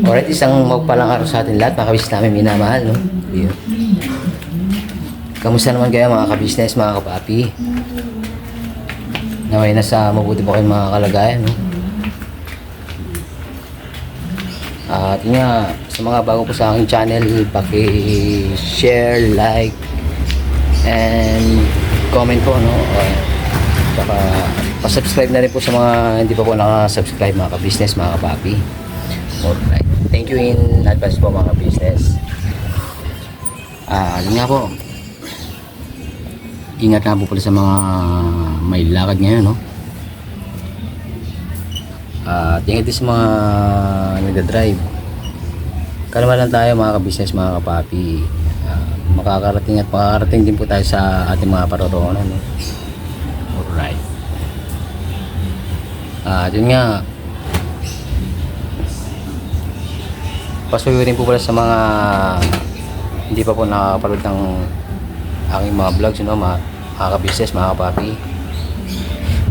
Alright, isang magpalang araw sa atin lahat, mga kabisnes namin minamahal, no? Yun. Kamusta naman kayo mga kabisnes, mga kapapi? Naway nasa mabuti po kayong mga kalagayan, no? At yun nga, sa mga bago po sa aking channel, paki-share, like, and comment po, no? Tsaka, pa-subscribe na rin po sa mga hindi pa po nakasubscribe, mga kabisnes, mga kapapi. Alright. Thank you in advance po mga business. Ano nga po. Ingat nga po pala sa mga may lakad ngayon, no? Ingat din sa mga nagda-drive. Kalma lang tayo mga ka-business, mga kapapi. Makakarating at makakarating din po tayo sa ating mga paroroonan, no? Alright. Yun nga. Pasuyo rin po pala sa mga hindi pa po nakakapanood ng aking mga vlogs, no, mga ka-business, mga kapapi.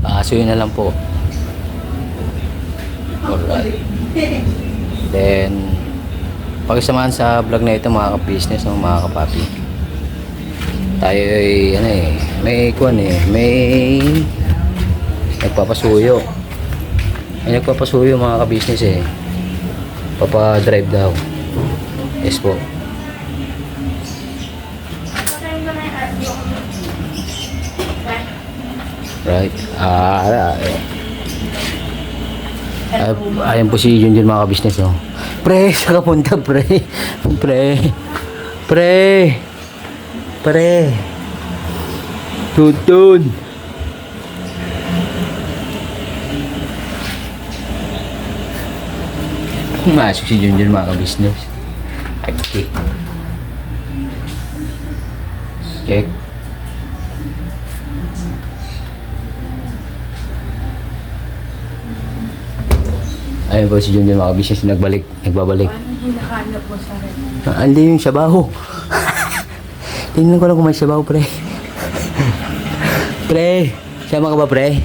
Pasuyo na lang po. Alright. Then, pakisamahan sa vlog na ito mga ka-business, no, mga kapapi. Tayo ay, may nagpapasuyo. May nagpapasuyo mga ka-business eh. Papa-drive daw. Yes po. Right. Ayan po si Junjun mga ka-business, no? Pre, saan ka punta, pre? Pre. Tutun. Masuk si Junjun mga ka-business. Okay. Check. Ayun po si Junjun mga ka-business. Nagbabalik. Paano hinahanap mo sa rin? Andi yung sabaho. Tingnan ko lang kung may sabaho, pre. Pre, sama ka ba, pre?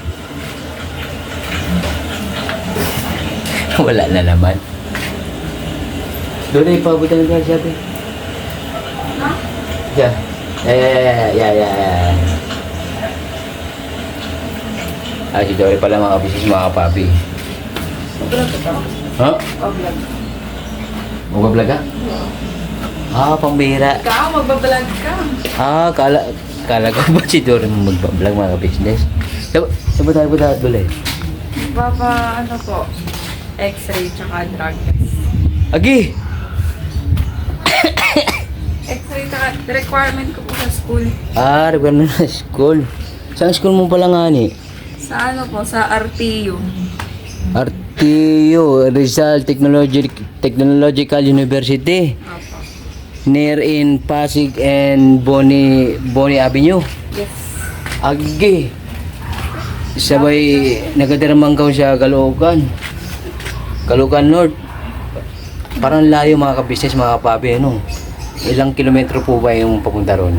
Wala na naman. Doon ay pabutan na siya, pre. Ha? Yeah. Yeah. Si Dory pala mga kabisnes, mga kapapi. Vlog ito? Ha? Vlog. Magbablog ka? Pambira. Ikaw, magbablog ka. Kala ko ba si Dory magbablog mga kabisnes? Saba tayo po dahil doon eh. Ano po? X-ray tsaka drug test. Agi! X-ray tsaka requirement ko po sa school. Requirement na school. Saan school mo pala nga ni? Sa ano po? Sa RTU. RTU, Rizal Technological University. Opo. Near in Pasig and Boni Avenue. Yes. Agi! Sabay nagadarmang ka sa Caloocan North. Parang layo mga ka-business, mga kapabi, ano? Ilang kilometro po ba yung papunta ron?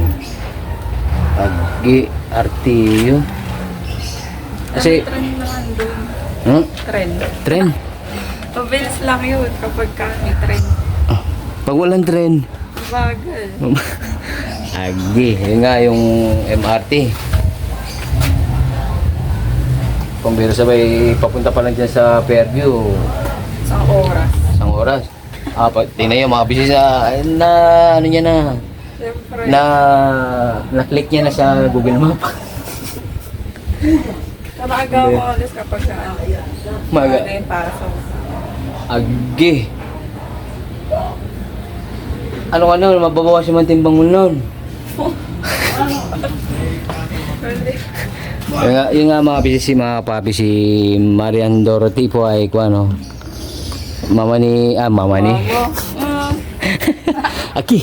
Agi, RTU. Kasi, Trend naman doon. Trend. Tren. Mabilis lang yun kapag may trend. Pag walang tren, Bagal. agi, yun nga yung MRT. Kung biro sabay papunta pa lang dyan sa Fairview, Isang oras. isang oras. Tingnan nyo mga business na ano niya na, Siyempre. na-click niya na sa Google Map. Nakagawa ko ulit kapag Maga. yun para sa Agi. Ano mababawas yung timbang mo nun. Yung nga mga business, mga papi, si Marian Dorothy po ay ano, mama ni Aki.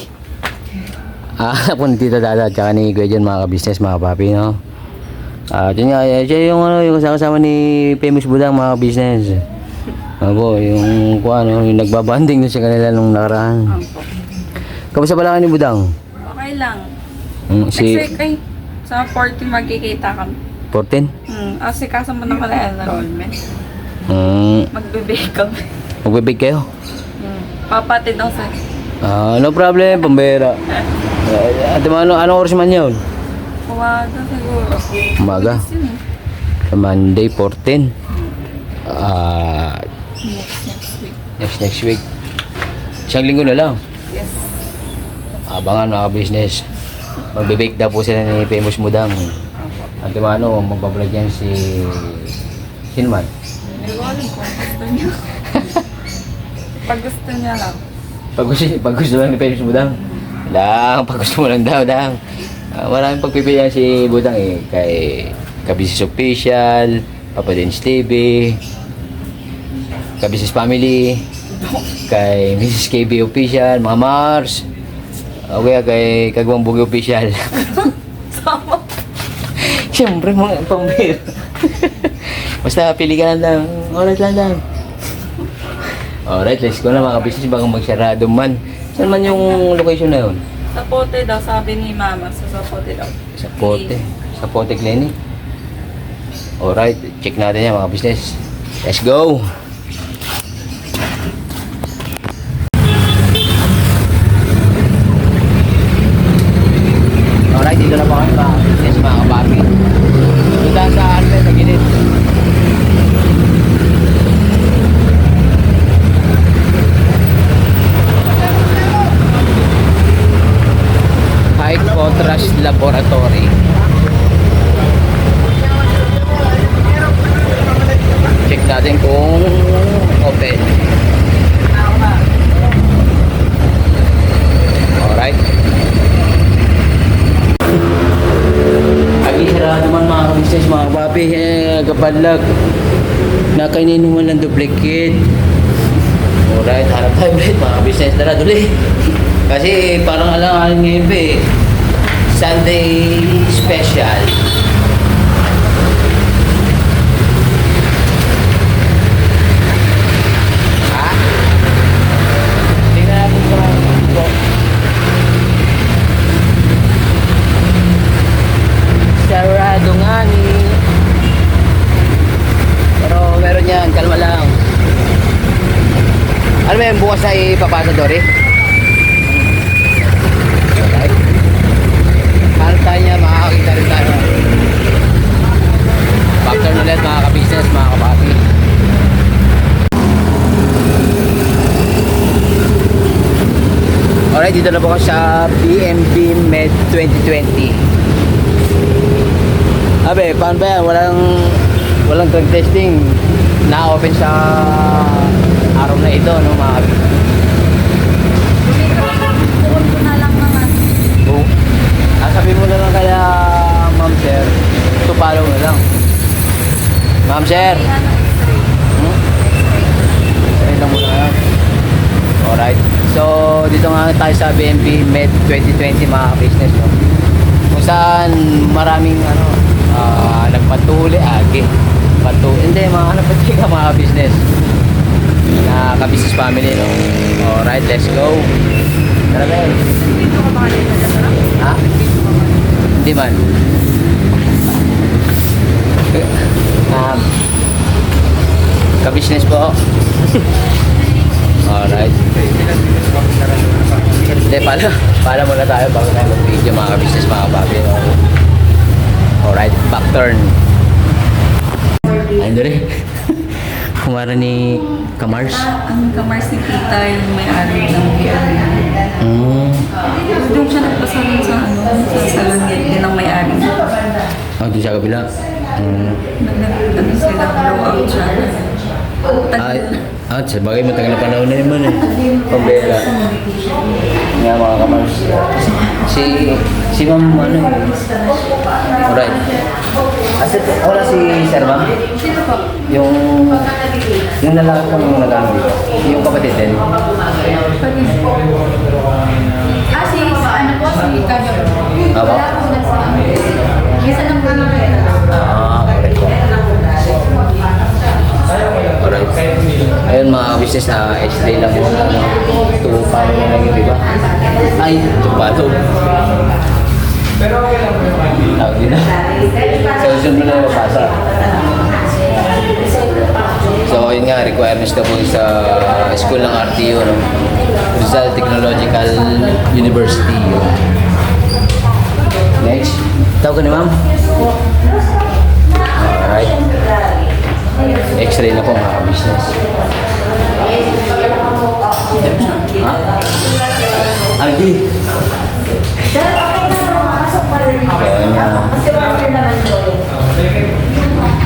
Po ni Tita Dada at saka ni Kuya Jan, mga ka-business, mga papi, no? Yun nga, siya yung kasama ni Famous Budang, mga business. Yung nagbabanding doon sa kanila nung nakaraan. Kamusta pala ni Budang? Okay lang. Si Next week ay sa 14 magkikita kami. 14? Kasi kaso mo na pala enrollment. Mm. Magbibig kami. Magbibig kayo? Papatid ako sa... No problem, pambera. Ate mo, anong oras man yun? Umaga siguro. Umaga. Bilis yun eh. Monday 14. Next week. Isang linggo na lang. Yes. Abangan mga business. Magbe-bake daw po sila ni Famous Mudang. Ate Mano, magbablog yan si... Sino man? Hindi ko alam kung gusto niya. Pag gusto niya lang. Pag gusto lang ni Famous Mudang. Pag gusto mo lang daw, dang. Maraming pagpipilian si Budang eh. Kay Kabisis Official, Papa Dins TV, Kabisis Family, kay Mrs. KB Official, mga Mars, kaya kay Kagwang Bugi Official. Sama. Siyempre mga pambira. Basta pili ka lang lang. Alright lang lang. Alright, let's go na mga business baka magsarado man. Saan man yung location na yun? Sa pote daw, sabi ni Mama. Sa pote daw. Sa Pote. Sa Pote Clinic. Alright, check natin yan mga business. Let's go! Alright, dito na po kami mga business mga kapapi. Dito sa Alpes, sa gilid. High Contrast Laboratory. Check natin kung open. Alright. Lagi sarado naman mga business mga papi. Kapadlag. Nakainin naman ng duplicate. Alright, harap tayo ulit mga business. Tara, tuloy. Kasi parang alang-alang ngayon pa eh. Sunday special. Ha? Tingnan natin kung ano. Sarado nga ni. Pero meron yan, kalma lang. Ano ba yung bukas na ipapasa, Dory? Kanta niya, makakakita rin tayo. Factor ulit mga ka-business, mga kapati. Alright, dito na po ako sa BMB Med 2020. Abe, paano ba yan? Walang drug testing. Na-open sa araw na ito, no, mga ka-business. Bukod ko na lang naman. Sabi mo na lang kaya, ma'am sir, to follow na lang. Ma'am sir. X-ray lang muna lang. Alright. So, dito nga tayo sa BMB Med 2020 mga business. No? Kung saan maraming nagpatuli, hindi, mga nagpatuli ka mga business. Na ka-business family, no? Alright, let's go. Tara ba yun? Dito ka ba kanina? Ha? Hindi man. Ka-business po. Alright. Hindi, pala muna tayo bago tayo mag-video mga ka-business, mga kababi. Alright, back turn. Ayun doon kumara ni Kamars. Ang Kamars ni Tita yung may-ari ng BRB. Doon siya nagpasalon sa salon din ng may-ari. Doon siya kabila. Sila blowout siya. Sabagay matagal na panahon na naman eh. Pambera. Nga mga Kamars. Si ma'am alright. Wala si Sir Ma'am? Sino po? Yung lalaki kong nag-ano dito. Yung kapatid din. Si Kajo. Aba? Isa lang po yung Alright po. Alright. Ayun mga business na X-ray lang yun. Paano na lang yun, diba? Ay, paano? Tawag din na. Sa usun mo na yung mapasa. So, yun nga, requirements na po sa school ng RTU, no? Rizal Technological University. Yun. Next. Tawag ka ni ma'am? Alright. X-ray na po mga business. Ha? Aldi. So, yun nga.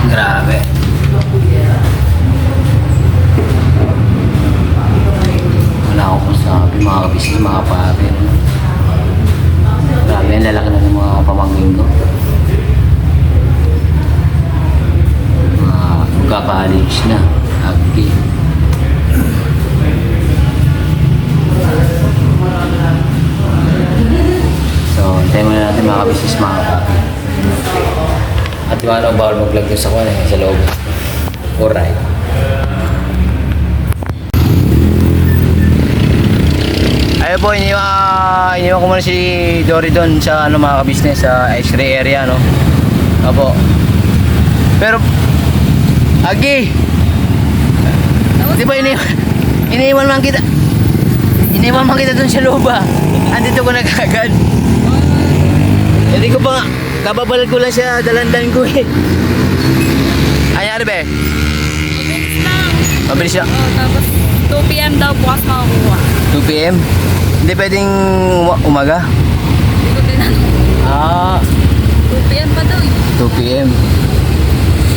Grabe. Wala akong masabi mga kabisnes, mga papi. Grabe, ang lalaki na ng mga pamangkin ko. Mga magka-college na. Okay. So, hintayin muna natin mga kabisnes, mga papi. At yung ano, bawal mag-vlog dun sa kwan sa loob. Alright. Ayun po, iniwan ko muna si Dory doon sa ano, mga ka-business, sa X-ray area, no? Opo. Pero, Agi! Di ba iniwan man kita? Iniwan man kita doon sa loob, ah. Andito ko na kagad. Hindi ko pa nga, kababal ko lang siya, dalandan ko eh. Anyari ba eh? Mabilis lang. Mabilis siya. Oh, tapos 2 p.m. daw bukas makakuha. 2 p.m? Hindi pwedeng umaga? Hindi ko tinanong. 2 p.m. pa daw eh. 2 p.m.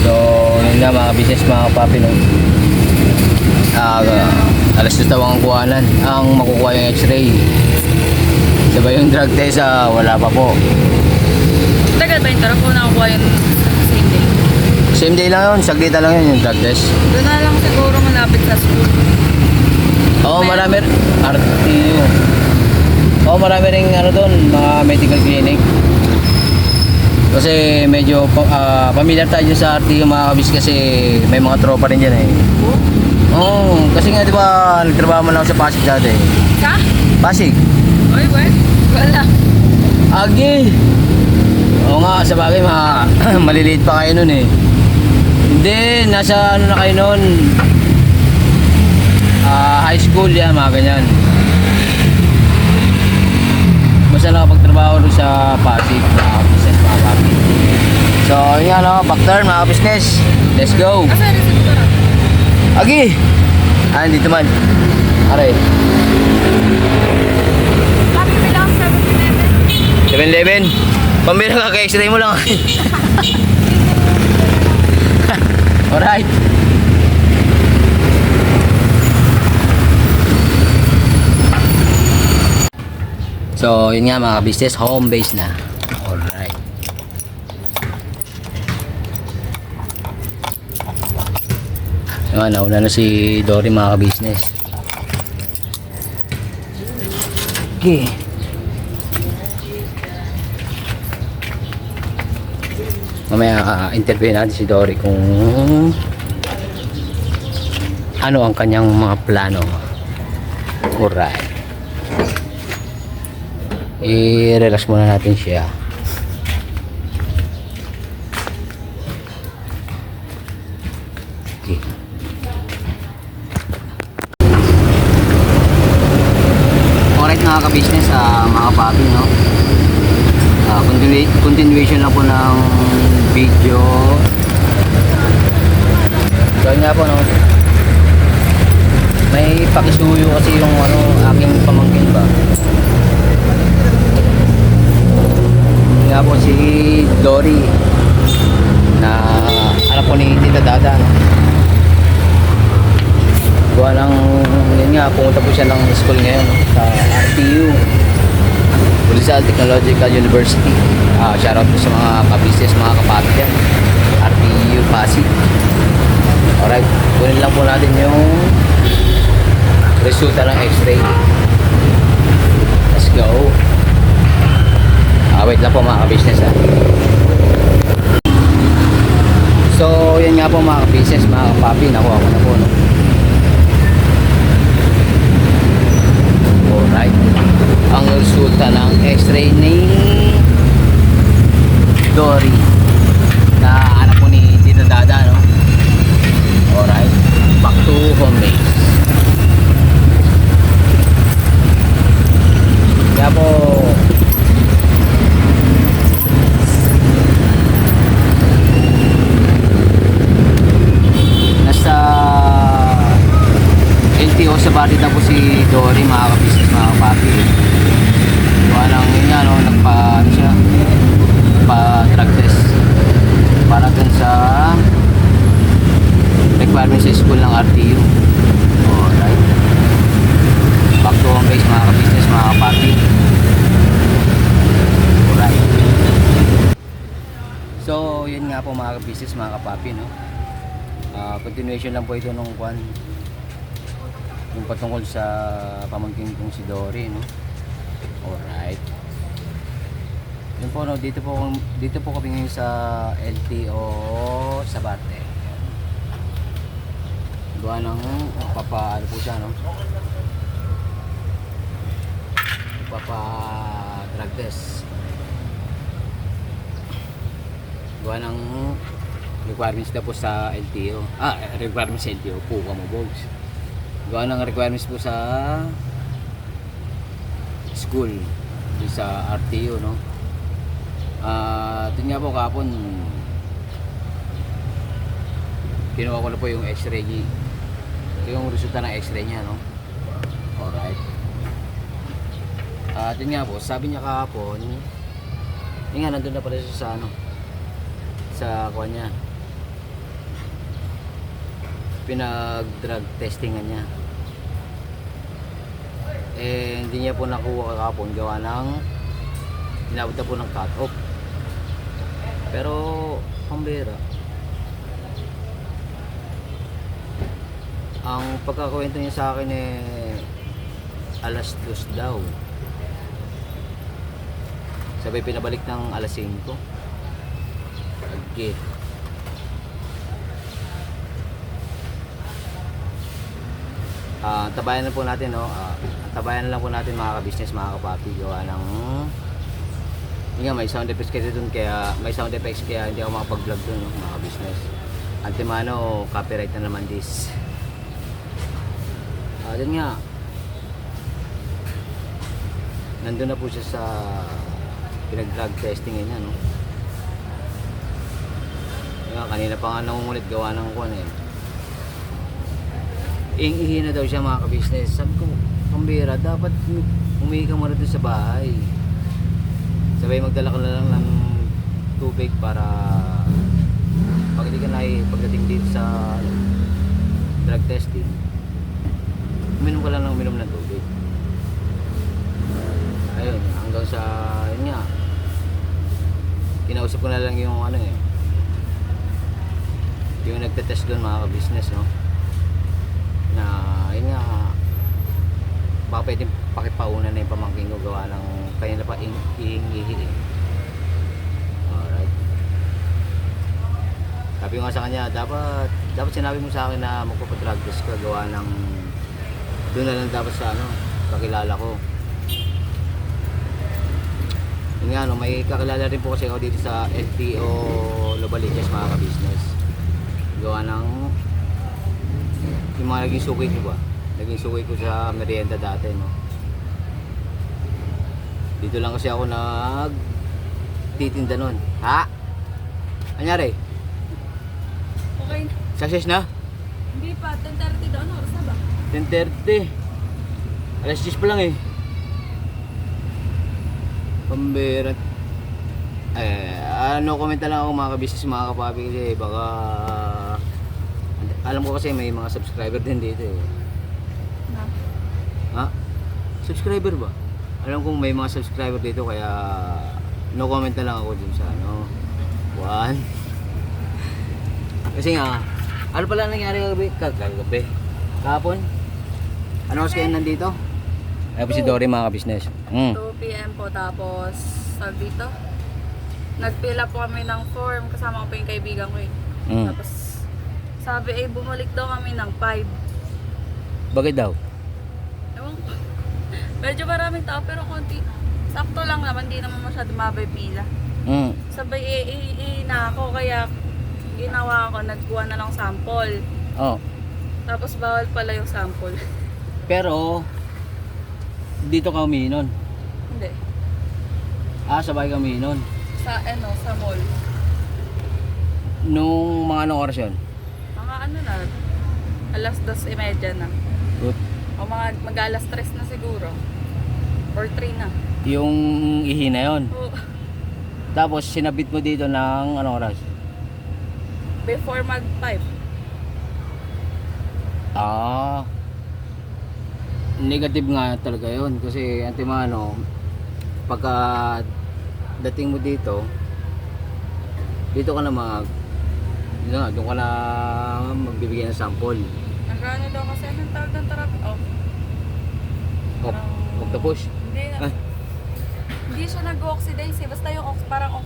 So, yun na mga business, mga papi, no? Alas 2 daw ang kuhanan, ang makukuha yung x-ray. Sabay yung drug test, wala pa po. Tagal ba yung tarap ko nakukuha yung same day? Same day lang yun, saglita lang yun yung drug test. Doon na lang siguro malapit sa school. Oo, marami RTU. Oo, marami rin ano doon, mga medical clinic. Kasi medyo familiar tayo dyan sa RTU mga kabis kasi may mga tropa rin dyan eh. Oo, kasi nga di ba nagtrabaho mo lang ako sa Pasig dati. Sa? Pasig? Oy, where? Wala. Agi! Oo nga, sa bagay maliliit pa kayo nun eh. Hindi, nasa ano na kayo nun. High school yan, mga ganyan. Basta nakapagtrabaho doon sa Pasig, mga business, mga papi. So, yun nga, no? Back turn, mga business. Let's go! Asa rin sa tarap? Agi! Dito man. Aray. Bakit may lang 7-11? 7-Eleven. Pambira ka, ka-x-ray mo lang. Alright. So, yun nga mga business, home base na. Alright. So, nauna na si Dory mga business. Okay. Mamaya interview natin si Dory kung ano ang kanyang mga plano. Alright. I-relax muna natin siya. Okay. Alright mga ka-business, mga papi, no? Continuation lang po ng video. So nga po, no? May pakisuyo kasi yung ano, aking pamangkin ba? Nga po si Dory na anak po ni Tita Dada, no? Gawa ng yun nga, pumunta po siya ng school ngayon, no? Sa RTU, Rizal Technological University. Shoutout po sa mga ka-business, mga kapatid yan, RTU Pasig. Alright, kunin lang po natin yung resulta ng x-ray. Let's go. Wait lang po mga ka-business, ha. So yan nga po mga ka-business, mga kapapi, nakuha ko na po, no? Alright, ang resulta ng x-ray ni Dory na anak po ni Tita Dada, no? Alright. Dory, mga ka-business, mga ka-papi. Gawa lang yun nga, no, nagpa, ano siya, nagpa-drug test para dun sa requirements sa school ng RTU. Alright. Back to home base, mga ka-business, mga ka-papi. Alright. So, yun nga po mga ka-business, mga ka-papi, no? Continuation lang po ito nung kwan, yung patungkol sa pamangkin kong si Dory, no? Alright. Yun po, no, dito po kami ngayon sa LTO Sabate. Gawa ng ano po siya, no? Drug test. Gawa ng requirements na po sa LTO. Requirements sa LTO po, kamubogs. Gawa ng requirements po sa school, sa RTU, no? Ito nga po kahapon, kinuha ko na po yung x-ray, yung resulta ng x-ray niya, no? Alright. Ito nga po, sabi niya kahapon, yun nga, nandun na pala siya sa ano, sa kuha niya, pinag-drug testingan niya. Hindi niya po nakuha kahapon gawa ng inabot na po ng cut-off. Pero pambira, ang pagkakakwento niya sa akin alas 2 daw, sabay pinabalik ng alas 5. Okay. Tabayan na po natin, no? Tabayan na lang po natin mga ka-business, mga ka-papi, gawa ng yun nga, may sound effects kasi dun, kaya may sound effects kaya hindi ako makapag-vlog dun, no, mga ka-business. Antimano, copyright na naman this. Dun nga, nandun na po siya sa pinag-drug testing niya, no? Kanina pa nga nangungulit gawa ng kuwan ihi na daw siya, mga ka-business. Sabi ko, pambira, dapat umihi ka muna dun sa bahay, sabay magdala ka na lang ng tubig para pag hindi ka pagdating dito sa drug testing, uminom ka lang ng uminom ng tubig. Ayun, hanggang sa yun nga, kinausap ko na lang yung yung nagtetest doon, mga ka-business, no, na yun nga, baka pwedeng pakipauna na yung pamangkin ko gawa ng kanina pa ihi. Alright. Sabi ko nga sa kanya, dapat sinabi mo sa akin na magpapadrug test ka, gawa ng doon na lang dapat sa kakilala ko. Yun nga, no, may kakilala rin po kasi ako dito sa LTO Lobaliches, mga ka-business. Gawa ng yung mga naging suki ko ba? Naging suki ko sa merienda dati, no? Dito lang kasi ako nagtitinda nun. Ha? Anyari? Okay na. Success na? Hindi pa, 10:30 daw. Ano oras na ba? 10:30. Alas 10 pa lang eh. Pambira. No comment na lang ako, mga ka-business, mga kapapi, kasi baka alam ko kasi may mga subscriber din dito eh. Na. Ha? Subscriber ba? Alam kong may mga subscriber dito, kaya no comment na lang ako dun sa one. Kasi nga, ano pala nangyari kagabi? Kahapon? Ano oras kayo nandito? Ay po si Dory, mga ka-business. 2 PM po, tapos sabi dito, nagpila po kami ng form, kasama ko po yung kaibigan ko eh. Tapos sabi bumalik daw kami ng 5. Bakit daw? Ewan ko. Medyo maraming tao pero konti. Sakto lang naman, di naman masyado mabay pila. Sabay na ako, kaya ginawa ko, nagkuha na lang sample. Tapos bawal pala yung sample. Pero dito ka umiinon? Hindi. Sabay ka umiinon? Sa mall. Nung mga anong oras yun? Mga na, alas 2:30 na. O mga mag-alas 3 na siguro. Or 3 na. Yung ihi na yun. Oo. Tapos sinabit mo dito ng anong oras? Before mag-5. Ah, negative nga talaga yun kasi antimano pagka dating mo dito ka na doon ka na magbibigay ng sample. Nagano daw kasi anong tawag ng therapy? Off the push. Hindi na. Hindi siya nag-oxidize eh. Basta yung parang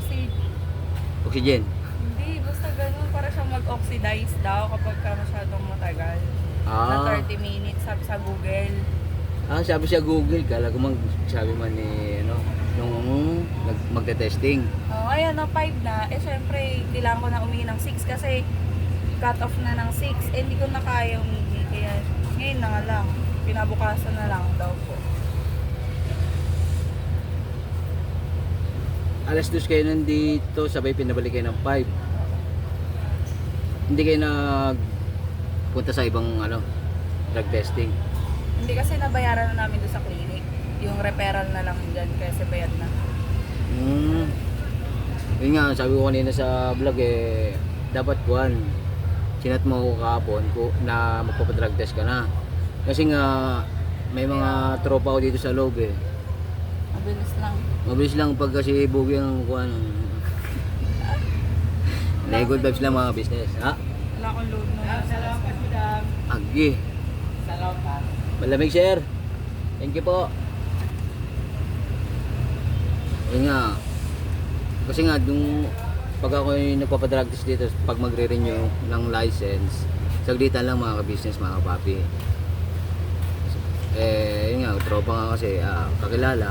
Oxygen. Hindi, basta ganun. Para siya mag-oxidize daw kapag ka masyadong matagal. Na 30 minutes sabi sa Google. Sabi sa Google, kala ko sabi man ni nung magte-testing. Ayan na 5 na. Syempre, kailangan ko na umihi ng 6 kasi cut off na ng 6. Hindi ko na kaya umihi. Kaya ngayon na nga lang. Pinabukasan na lang daw po. Alas 2 kayo nandito, sabay pinabalik kayo ng 5. Hindi kayo punta sa ibang drug testing. Hindi kasi nabayaran na namin doon sa clinic. Yung referral na lang dyan kasi bayad na. Yun nga, sabi ko kanina sa vlog dapat sinat mo ko kahapon na magpapadrug test ka na. Kasi nga, may mga tropa ko dito sa loob Mabilis lang. Mabilis lang pag kasi bugi ang good vibes lang mga business. Wala akong load na. Agi. Malamig, sir. Thank you po. Yun nga. Kasi nga, pag ako yung nagpapadrug test dito, pag magre-renew ng license, saglitan lang mga ka-business, mga kapapi. Yun nga, tropa nga kasi, kakilala.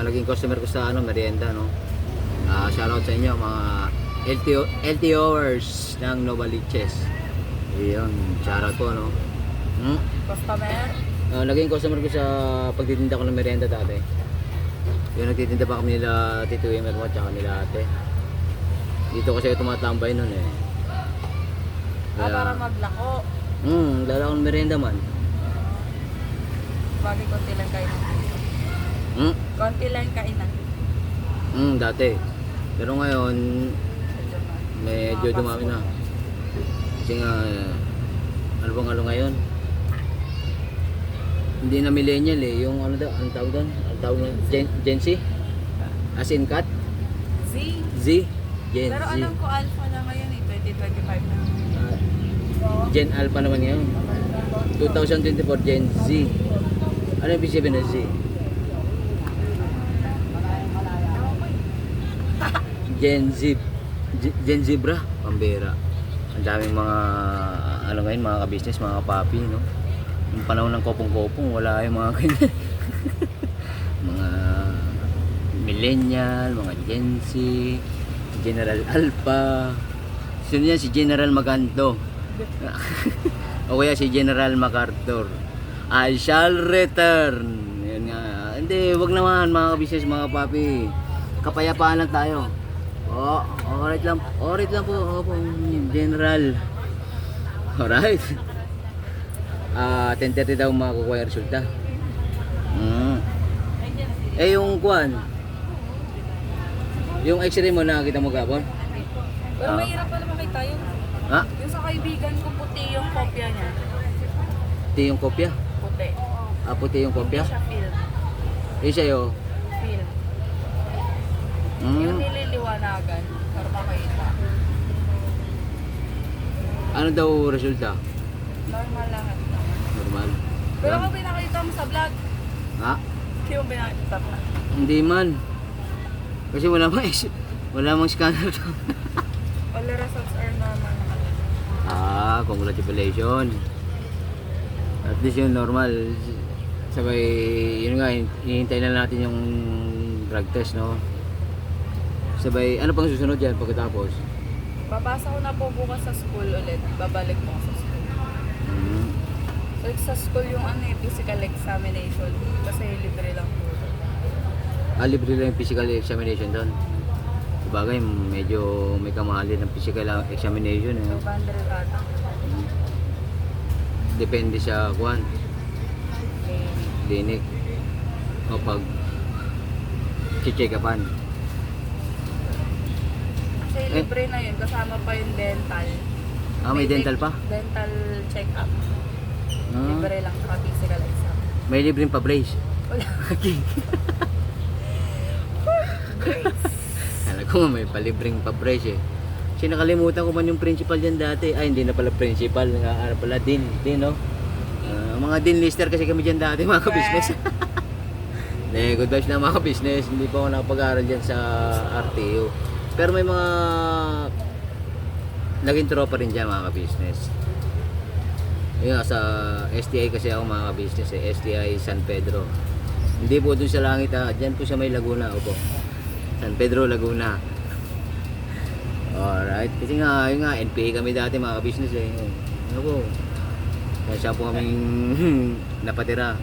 Naging customer ko sa merienda, no? Shoutout sa inyo, mga LTOers ng Novaliches. Yun, shoutout po, no? Customer? Naging customer ko sa pagtitinda ko ng merienda dati. Yung nagtitinda pa kami nila Tito Emer mo at saka nila ate. Dito kasi ako tumatambay nun Para maglako. Lalako ng merienda man. Bagay konti lang kainan. Konti lang kainan. Dati. Pero ngayon, medyo dumami na. Kasi nga, ano bang ngayon? Hindi na millennial yung ang tawag doon? Ang tawag doon? Gen Z? As in cut? Z. Gen Pero Z. alam ko alpha na ngayon 2025 na. Gen Alpha naman ngayon. 2024 Gen Z. Ano yung ibig sabihin ng Z? Gen Zebra, pambera. Ang daming mga ngayon, mga ka-business, mga kapapi, no? Yung panahon ng kopong-kopong, wala yung mga ganyan. Mga millennial, mga Gen Z, General Alpha. Sino yan? Si General Maganto. O kaya si General MacArthur. I shall return. Yun nga. Hindi, wag naman mga ka-business, mga kapapi. Kapayapaan lang tayo. Alright lang po. Opo, General. Alright. 10:30 daw makukuha yung resulta. Yung yung x-ray mo nakita mo gabon? Pero mahirap pala makita yun. Yung sa kaibigan ko puti yung kopya niya. Puti yung kopya? Puti. Puti yung kopya? Hindi siya film. Yung sa'yo? Film. Yung nililiwanagan para makita. Ano daw resulta? Normal lahat naman. Normal. Pero kung pinakita mo sa vlog, hindi mo pinakita mo. Hindi man. Kasi wala mang scanner to. All the results are normal naman. Congratulations. At least yung normal. Sabay, yun nga, hinihintay na natin yung drug test, no? Sabay, ano pang susunod yan pagkatapos? Papasa ko na po bukas sa school ulit. Babalik po sa school. So, sa school yung physical examination. Kasi libre lang po. Libre lang yung physical examination doon. Sabagay, medyo may kamahalin ng physical examination. 200 ata. Depende sa clinic o pag check-upan. Kasi libre na yun, kasama pa yung dental. May dental pa? Dental check-up. Ah, Libre lang, saka physical exam. may libreng pa-brace. Wala. Alam ko nga may palibreng pa-brace eh. Kasi nakalimutan ko man yung principal dyan dati. Ay, hindi na pala principal. Ano pala, dean, no? Mga dean lister kasi kami dyan dati, mga ka-business. Hindi, good vibes na mga ka-business. Hindi pa ako nakapag-aaral dyan sa RTO. Pero may mga naging tropa rin dyan, mga ka-business. Yun, sa STI kasi ako, mga ka-business eh. STI San Pedro. Hindi po dun sa langit ha. Dyan po sa may Laguna, opo. San Pedro, Laguna. Alright. Kasi nga, yun nga, NPA kami dati, mga ka-business eh. Ano po? Kaya po kaming napatira.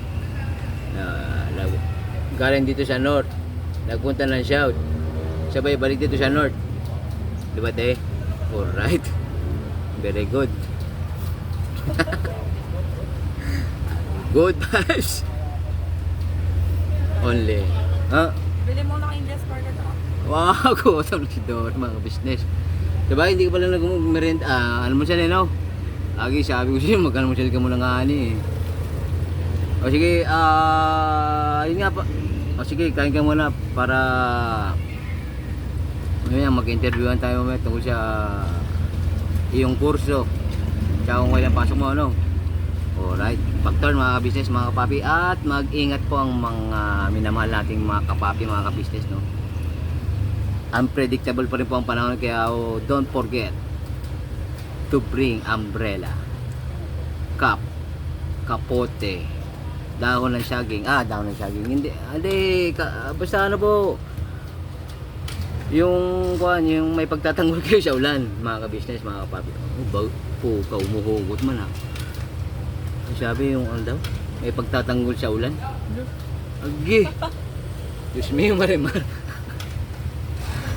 Galing dito sa North. Nagpunta ng South. Sabay balik dito sa North. Diba te? Alright. Very good. Good vibes. Only. Ha? Bili mo ng India's Market ako. Wow, kutom si Dor, mga business. Diba, hindi ka pala nag-merenda. Ano mo siya, no? Agi, sabi ko siya, mag-almusal ka muna nga ni. O sige, yun nga pa. O sige, kain ka muna para mag-interviewan tayo mamaya tungkol sa iyong kurso. Tsaka kung kailan pasok mo, ano? Alright, Factor mga ka-business, mga kapapi. At mag-ingat po ang mga minamahal nating mga kapapi, mga ka-business, no? Unpredictable pa rin po ang panahon, kaya don't forget to bring umbrella, cap, kapote, dahon ng saging. Dahon ng saging. Hindi, basta ano po, yung may pagtatanggol kayo sa ulan, mga ka-business, mga kapapi. Pukaw, umuhugot man sabi yung ano daw, may pagtatanggol sa ulan. Agi, Diyos mio, marimar.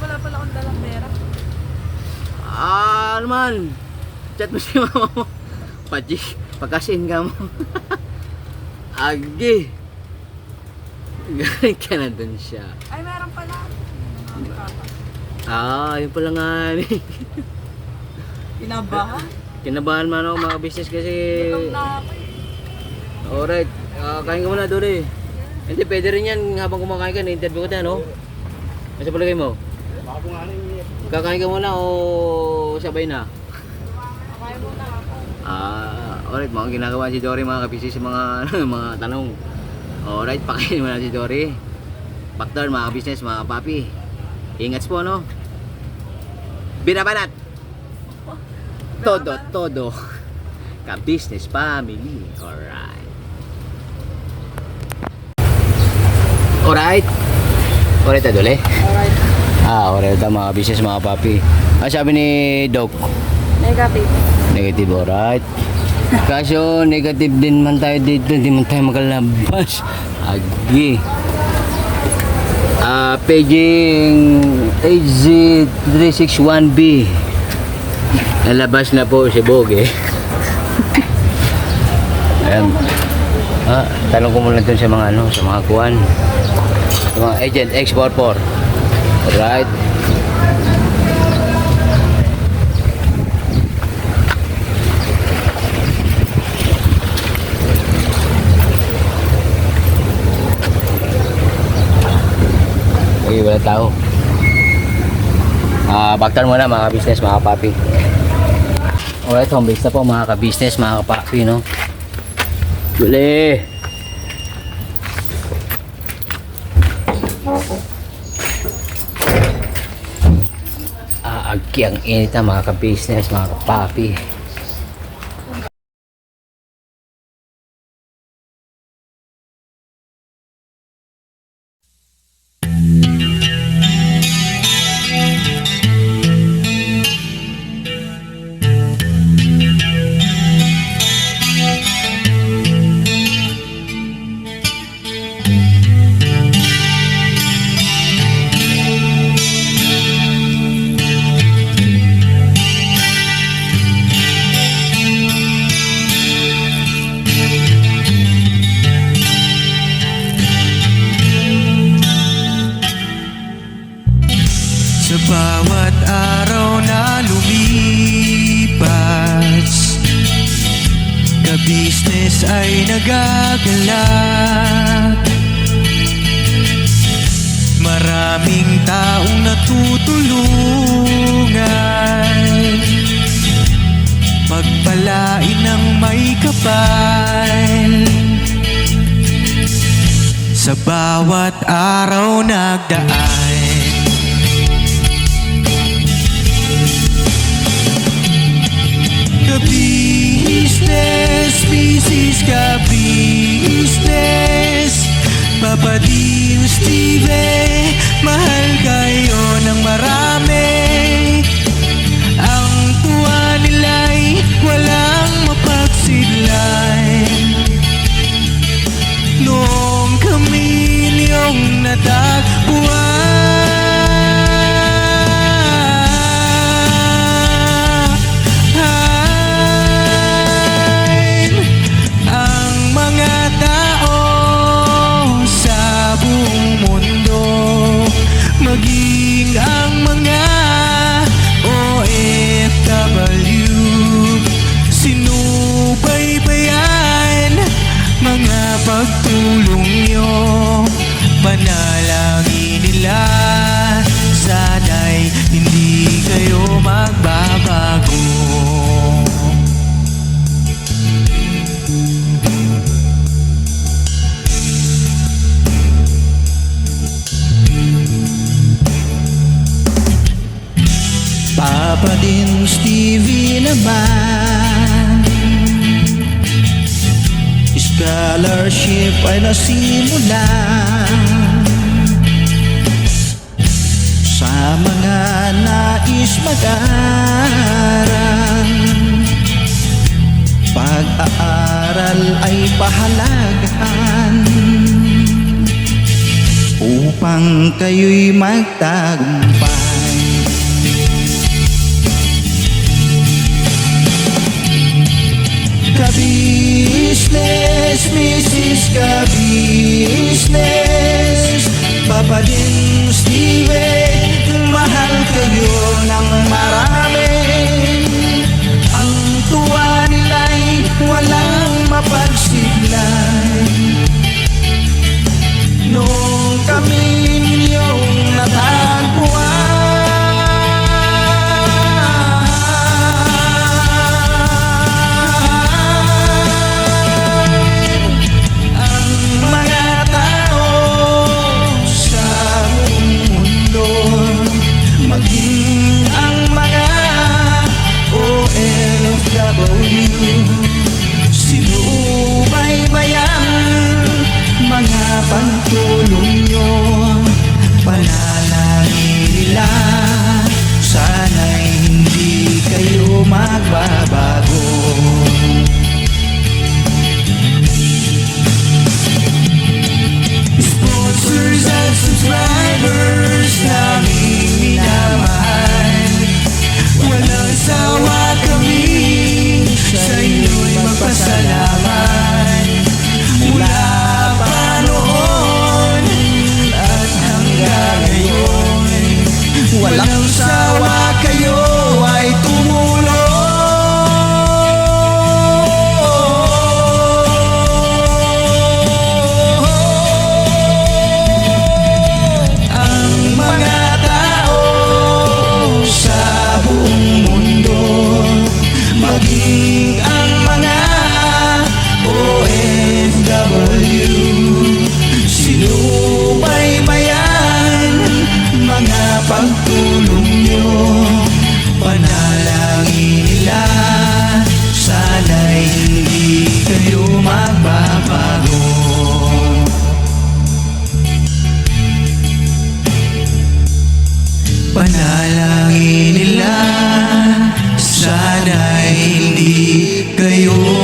Wala pala akong dalang pera. Ano man, chat mo si mama mo, pagkasin ka mo. Agi, galing ka na dun siya. Ay, meron pala. Yun pala nga. Kinabahan? Kinabahan man ako, mga business, kasi Gutom na ako eh. alright, kain ka muna, Dori. Hindi, pwede rin yan habang kumakain ka, na-interview ko tayo, no? Nasa palagay mo? Kakain ka muna o sabay na? Kakain muna ako. Alright, mga ginagawa si Dori, mga kapisi sa mga, mga tanong. Alright, pakain muna si Dori. Factor, mga business, mga kapapi. Ingat po, no? Binabanat! Todo. Ka-business family. Alright. Alright, Adole. Alright. Alright, mga business, mga papi. Sabi ni Doc, Negative. negative, alright. Kaso, negative din man tayo dito. Hindi man tayo makalabas. Agi. Paging AZ361B. Nalabas na po si Boge. Ayan. Tanong ko muna dun sa mga sa mga kuwan. Sa mga agent X44. Alright. Okay, wala tao. Baktan muna mga business, mga papi. Alright, home base na po mga ka-business, mga ka-papi, no? Guli! Agi ang init na mga ka-business, mga ka-papi. Biyernes ay nagagalak, maraming taong natutulungan, pagpalain ng may kapal. Sa bawat araw nagdaan, ka-business, business ka-business, Papa Dino, Steve, mahal kayo ng marami. Ang tuwa nila'y walang mapagsidlan. Noong kami niyong natagpuan, ang mga tao sa buong mundo, maging ang mga OFW, sinubaybayan mga pagtulong nyo, panalangin nila, sana'y hindi kayo magbabago. Papa din Stevie naman, scholarship ay nasimula sa mga nais mag-aral. Pag-aaral ay pahalagahan upang kayo'y magtagumpay. Ka-business, Mrs. Ka-business, Papa din Steve, mahal kayo ng marami. Ang tuwa nila'y walang mapagsiglan. Noong kami ninyong natagpuan, pagtulong nyo, panalangin nila, sana'y hindi kayo magbabago. Sponsors at subscribers naming minamahal, walang sawa kami sa inyo'y magpasalamat. Mula pa noon at hanggang ngayon, walang sawa kayo ay tumulong. Ang mga tao sa buong mundo, maging ang mga OFW, sinubaybayan mga pagtulong nyo, panalangin nila, sana'y hindi kayo magbabago. Panalangin nila, sana'y hindi kayo